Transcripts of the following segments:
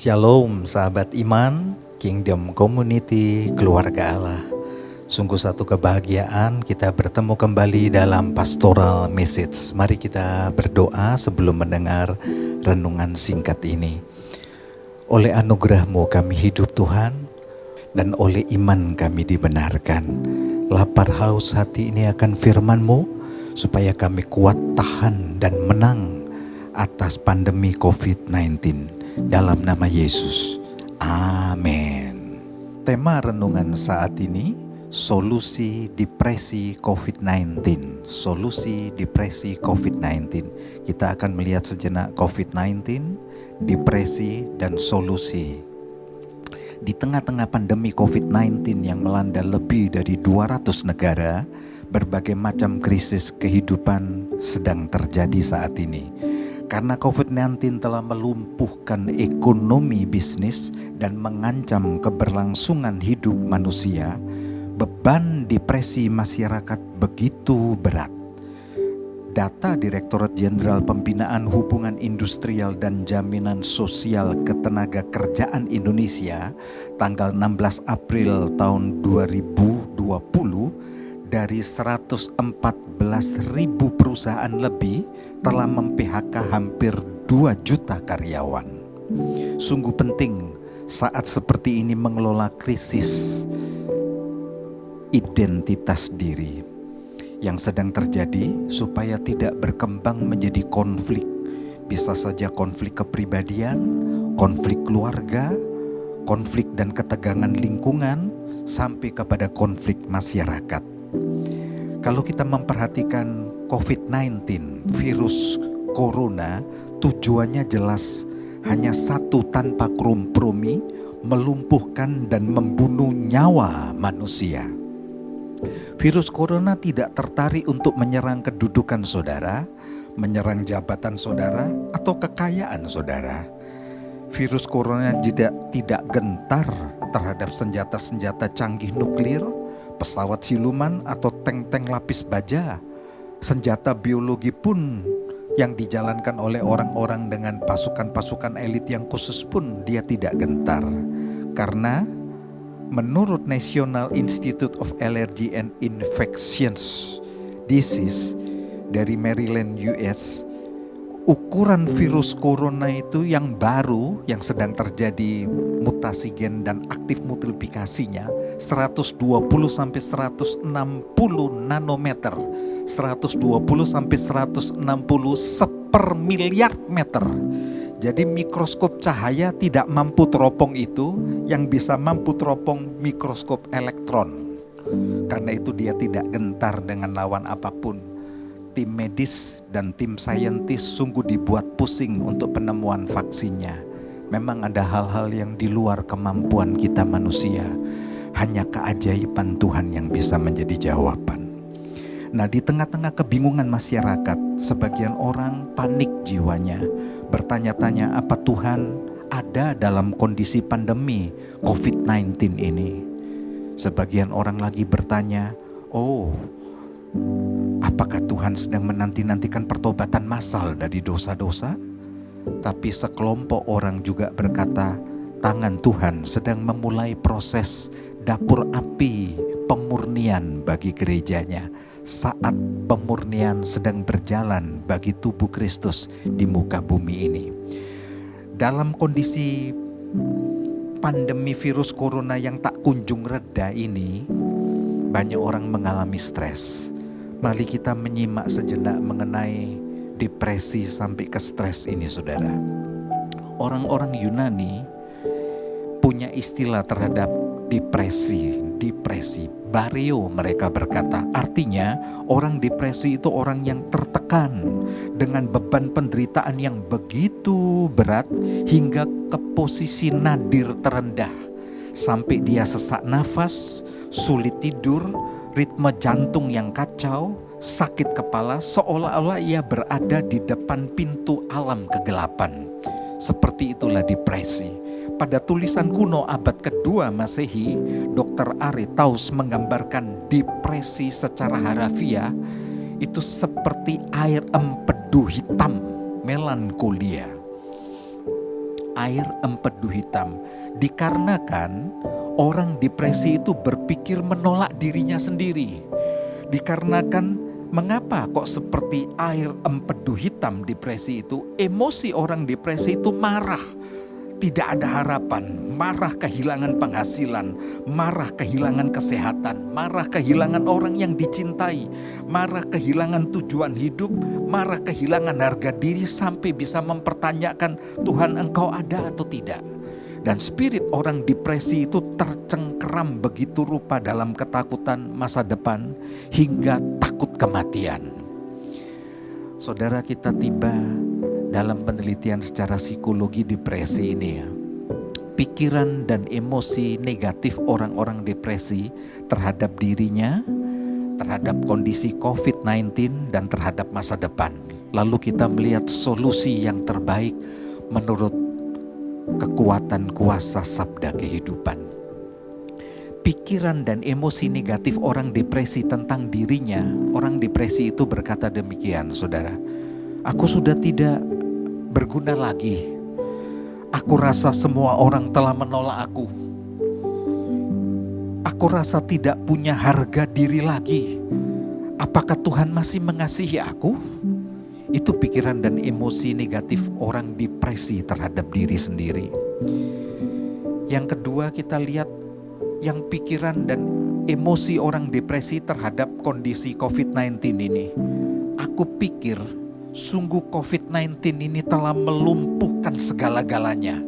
Shalom sahabat iman, Kingdom Community, keluarga Allah. Sungguh satu kebahagiaan kita bertemu kembali dalam pastoral message. Mari kita berdoa sebelum mendengar renungan singkat ini. Oleh anugerah-Mu kami hidup Tuhan, dan oleh iman kami dibenarkan. Lapar haus hati ini akan firman-Mu, supaya kami kuat tahan dan menang atas pandemi COVID-19. Dalam nama Yesus, amin. Tema renungan saat ini, solusi depresi COVID-19. Solusi depresi COVID-19. Kita akan melihat sejenak COVID-19, depresi, dan solusi. Di tengah-tengah pandemi COVID-19 yang melanda lebih dari 200 negara, berbagai macam krisis kehidupan sedang terjadi saat ini. Karena COVID-19 telah melumpuhkan ekonomi bisnis dan mengancam keberlangsungan hidup manusia, beban depresi masyarakat begitu berat. Data Direktorat Jenderal Pembinaan Hubungan Industrial dan Jaminan Sosial Ketenagakerjaan Indonesia tanggal 16 April tahun 2020, dari 114.000 perusahaan lebih telah mem-PHK hampir 2 juta karyawan. Sungguh penting saat seperti ini mengelola krisis identitas diri yang sedang terjadi supaya tidak berkembang menjadi konflik. Bisa saja konflik kepribadian, konflik keluarga, konflik dan ketegangan lingkungan, sampai kepada konflik masyarakat. Kalau kita memperhatikan COVID-19, virus corona, tujuannya jelas, hanya satu tanpa kompromi, melumpuhkan dan membunuh nyawa manusia. Virus corona tidak tertarik untuk menyerang kedudukan saudara, menyerang jabatan saudara, atau kekayaan saudara. Virus corona tidak gentar terhadap senjata-senjata canggih nuklir, pesawat siluman, atau tank-tank lapis baja. Senjata biologi pun yang dijalankan oleh orang-orang dengan pasukan-pasukan elit yang khusus pun dia tidak gentar. Karena menurut National Institute of Allergy and Infectious Disease dari Maryland, US, ukuran virus corona itu yang baru, yang sedang terjadi mutasi gen dan aktif multiplikasinya 120 sampai 160 nanometer, 120 sampai 160 sepermiliar meter. Jadi mikroskop cahaya tidak mampu teropong itu, yang bisa mampu teropong mikroskop elektron. Karena itu dia tidak gentar dengan lawan apapun. Tim medis dan tim saintis sungguh dibuat pusing untuk penemuan vaksinnya. Memang ada hal-hal yang di luar kemampuan kita manusia. Hanya keajaiban Tuhan yang bisa menjadi jawaban. Nah, di tengah-tengah kebingungan masyarakat, sebagian orang panik jiwanya, bertanya-tanya apa Tuhan ada dalam kondisi pandemi COVID-19 ini. Sebagian orang lagi bertanya, apakah Tuhan sedang menanti-nantikan pertobatan massal dari dosa-dosa? Tapi sekelompok orang juga berkata, tangan Tuhan sedang memulai proses dapur api pemurnian bagi gerejanya, saat pemurnian sedang berjalan bagi tubuh Kristus di muka bumi ini. Dalam kondisi pandemi virus corona yang tak kunjung reda ini, banyak orang mengalami stres. Mari kita menyimak sejenak mengenai depresi sampai ke stres ini, saudara. Orang-orang Yunani punya istilah terhadap depresi. Bareo mereka berkata, artinya orang depresi itu orang yang tertekan dengan beban penderitaan yang begitu berat hingga ke posisi nadir terendah. Sampai dia sesak nafas, sulit tidur, ritme jantung yang kacau, sakit kepala, seolah-olah ia berada di depan pintu alam kegelapan. Seperti itulah depresi. Pada tulisan kuno abad kedua Masehi, Dr. Arethaus menggambarkan depresi secara harafiah itu seperti air empedu hitam, melankolia. air empedu hitam. Dikarenakan orang depresi itu berpikir menolak dirinya sendiri. Dikarenakan mengapa kok seperti air empedu hitam depresi itu? Emosi orang depresi itu marah. Tidak ada harapan, marah kehilangan penghasilan, marah kehilangan kesehatan, marah kehilangan orang yang dicintai, marah kehilangan tujuan hidup, marah kehilangan harga diri sampai bisa mempertanyakan Tuhan engkau ada atau tidak. Dan spirit orang depresi itu tercengkeram begitu rupa dalam ketakutan masa depan hingga takut kematian. Saudara, kita tiba dalam penelitian secara psikologi depresi ini ya. Pikiran dan emosi negatif orang-orang depresi terhadap dirinya, terhadap kondisi COVID-19 dan terhadap masa depan. Lalu kita melihat solusi yang terbaik menurut kekuatan kuasa sabda kehidupan. Pikiran dan emosi negatif orang depresi tentang dirinya, orang depresi itu berkata demikian, saudara. Aku sudah tidak berguna lagi. Aku rasa semua orang telah menolak aku. Aku rasa tidak punya harga diri lagi. Apakah Tuhan masih mengasihi aku? Itu pikiran dan emosi negatif orang depresi terhadap diri sendiri. Yang kedua, kita lihat yang pikiran dan emosi orang depresi terhadap kondisi COVID-19 ini. Aku pikir sungguh COVID-19 ini telah melumpuhkan segala-galanya.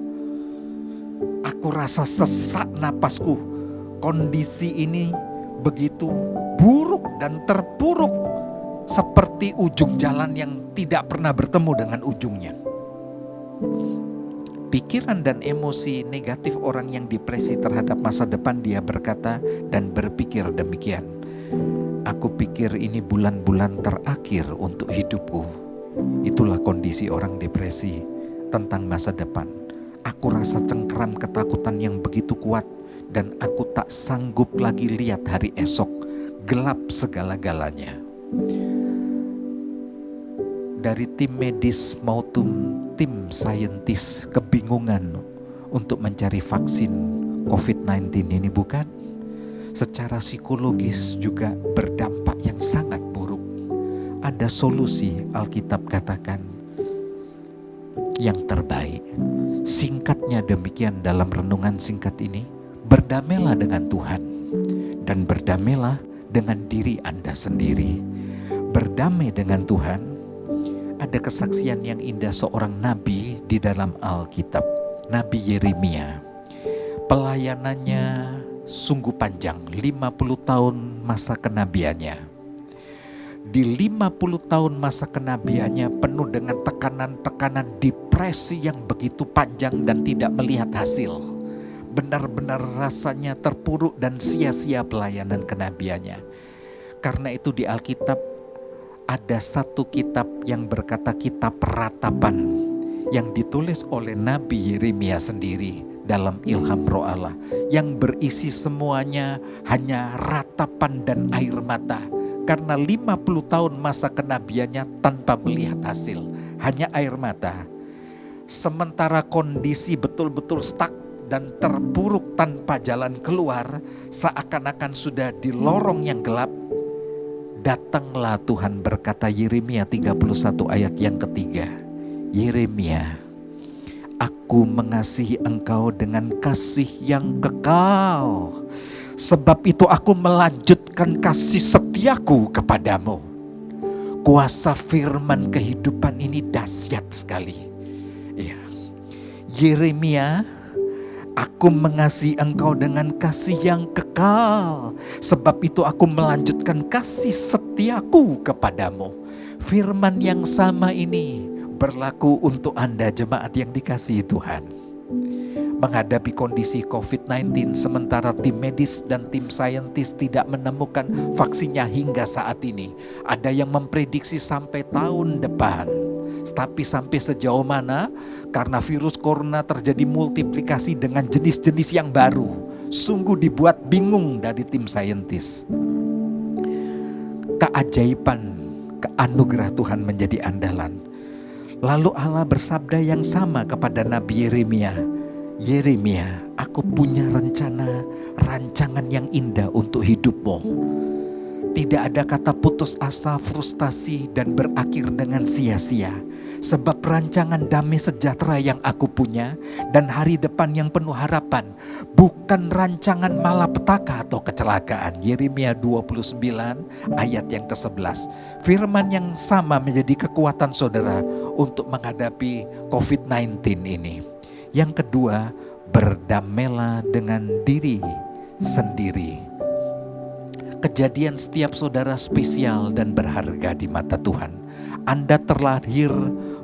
Aku rasa sesak napasku. Kondisi ini begitu buruk dan terpuruk, seperti ujung jalan yang tidak pernah bertemu dengan ujungnya. Pikiran dan emosi negatif orang yang depresi terhadap masa depan, dia berkata dan berpikir demikian. Aku pikir ini bulan-bulan terakhir untuk hidupku. Itulah kondisi orang depresi tentang masa depan. Aku rasa cengkeram ketakutan yang begitu kuat dan aku tak sanggup lagi lihat hari esok, gelap segala-galanya. Dari tim medis maupun tim saintis kebingungan untuk mencari vaksin COVID-19 ini, bukan? Secara psikologis juga berdampak yang sangat buruk. Ada solusi, Alkitab katakan, yang terbaik. Singkatnya demikian dalam renungan singkat ini, berdamailah dengan Tuhan dan berdamailah dengan diri Anda sendiri. Berdamai dengan Tuhan, ada kesaksian yang indah seorang nabi di dalam Alkitab, Nabi Yeremia. Pelayanannya sungguh panjang, 50 tahun masa kenabiannya. Di 50 tahun masa kenabiannya penuh dengan tekanan-tekanan depresi yang begitu panjang dan tidak melihat hasil. Benar-benar rasanya terpuruk dan sia-sia pelayanan kenabiannya. Karena itu di Alkitab ada satu kitab yang berkata kitab Ratapan, yang ditulis oleh Nabi Yeremia sendiri dalam ilham roh Allah, yang berisi semuanya hanya ratapan dan air mata. Karena 50 tahun masa kenabiannya tanpa melihat hasil, hanya air mata. Sementara kondisi betul-betul stuck dan terpuruk tanpa jalan keluar, seakan-akan sudah di lorong yang gelap, datanglah Tuhan, berkata Yeremia 31 ayat yang ketiga. Yeremia, aku mengasihi engkau dengan kasih yang kekal. Sebab itu aku melanjutkan kasih setiaku kepadamu. Kuasa firman kehidupan ini dahsyat sekali. Ya. Yeremia, aku mengasihi engkau dengan kasih yang kekal. Sebab itu aku melanjutkan kasih setiaku kepadamu. Firman yang sama ini berlaku untuk Anda jemaat yang dikasihi Tuhan. Menghadapi kondisi COVID-19 sementara tim medis dan tim saintis tidak menemukan vaksinnya hingga saat ini. Ada yang memprediksi sampai tahun depan. Tapi sampai sejauh mana? Karena virus corona terjadi multiplikasi dengan jenis-jenis yang baru. Sungguh dibuat bingung dari tim saintis. Keajaiban, keanugerah Tuhan menjadi andalan. Lalu Allah bersabda yang sama kepada Nabi Yeremia. Yeremia, aku punya rancangan yang indah untuk hidupmu. Tidak ada kata putus asa, frustasi, dan berakhir dengan sia-sia. Sebab rancangan damai sejahtera yang aku punya dan hari depan yang penuh harapan, bukan rancangan malapetaka atau kecelakaan. Yeremia 29 ayat yang ke-11. Firman yang sama menjadi kekuatan saudara untuk menghadapi COVID-19 ini. Yang kedua, berdamailah dengan diri sendiri. Kejadian setiap saudara spesial dan berharga di mata Tuhan. Anda terlahir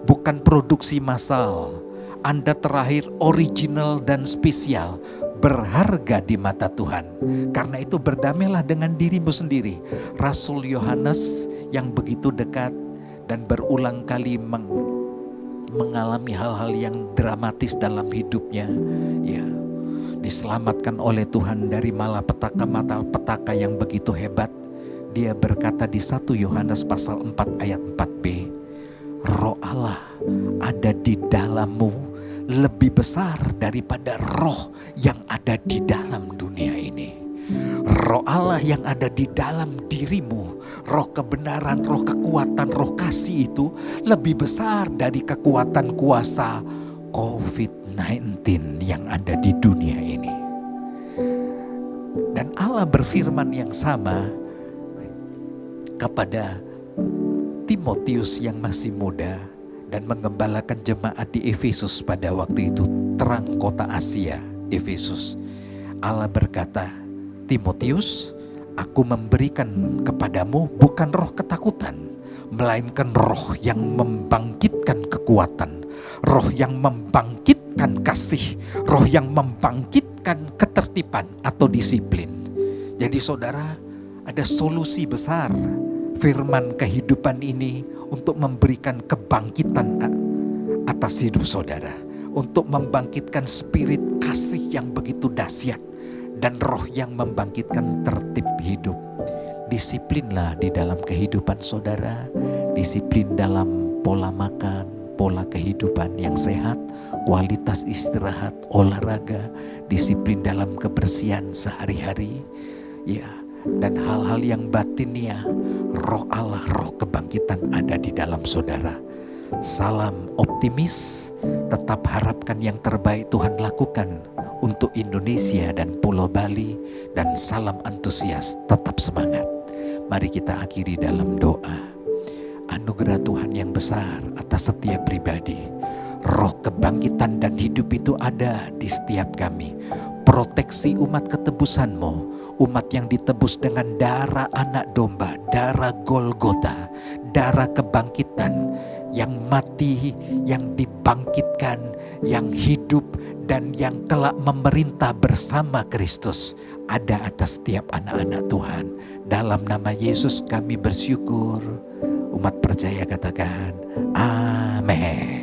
bukan produksi massal. Anda terlahir original dan spesial, berharga di mata Tuhan. Karena itu berdamailah dengan dirimu sendiri. Rasul Yohanes yang begitu dekat dan berulang kali mengalami hal-hal yang dramatis dalam hidupnya, ya, diselamatkan oleh Tuhan dari malapetaka yang begitu hebat. Dia berkata di 1 Yohanes pasal 4 ayat 4b, Roh Allah ada di dalammu lebih besar daripada roh yang ada di dalam dunia ini. Roh Allah yang ada di dalam dirimu, roh kebenaran, roh kekuatan, roh kasih itu lebih besar dari kekuatan kuasa COVID-19 yang ada di dunia ini. Dan Allah berfirman yang sama kepada Timotius yang masih muda dan mengembalakan jemaat di Efesus pada waktu itu, terang kota Asia, Efesus. Allah berkata, Timotius, aku memberikan kepadamu bukan roh ketakutan, melainkan roh yang membangkitkan kekuatan, roh yang membangkitkan kasih, roh yang membangkitkan ketertiban atau disiplin. Jadi saudara, ada solusi besar firman kehidupan ini untuk memberikan kebangkitan atas hidup saudara, untuk membangkitkan spirit kasih yang begitu dahsyat dan roh yang membangkitkan tertib hidup. Disiplinlah di dalam kehidupan saudara, disiplin dalam pola makan, pola kehidupan yang sehat, kualitas istirahat, olahraga, disiplin dalam kebersihan sehari-hari, ya, dan hal-hal yang batinnya. Roh Allah, roh kebangkitan ada di dalam saudara. Salam optimis, tetap harapkan yang terbaik Tuhan lakukan untuk Indonesia dan Pulau Bali, dan salam antusias, tetap semangat. Mari kita akhiri dalam doa. Anugerah Tuhan yang besar atas setiap pribadi. Roh kebangkitan dan hidup itu ada di setiap kami. Proteksi umat ketebusan-Mu, umat yang ditebus dengan darah anak domba, darah Golgota, darah kebangkitan, yang mati, yang dibangkitkan, yang hidup, dan yang kelak memerintah bersama Kristus, ada atas setiap anak-anak Tuhan. Dalam nama Yesus kami bersyukur. Umat percaya katakan, amin.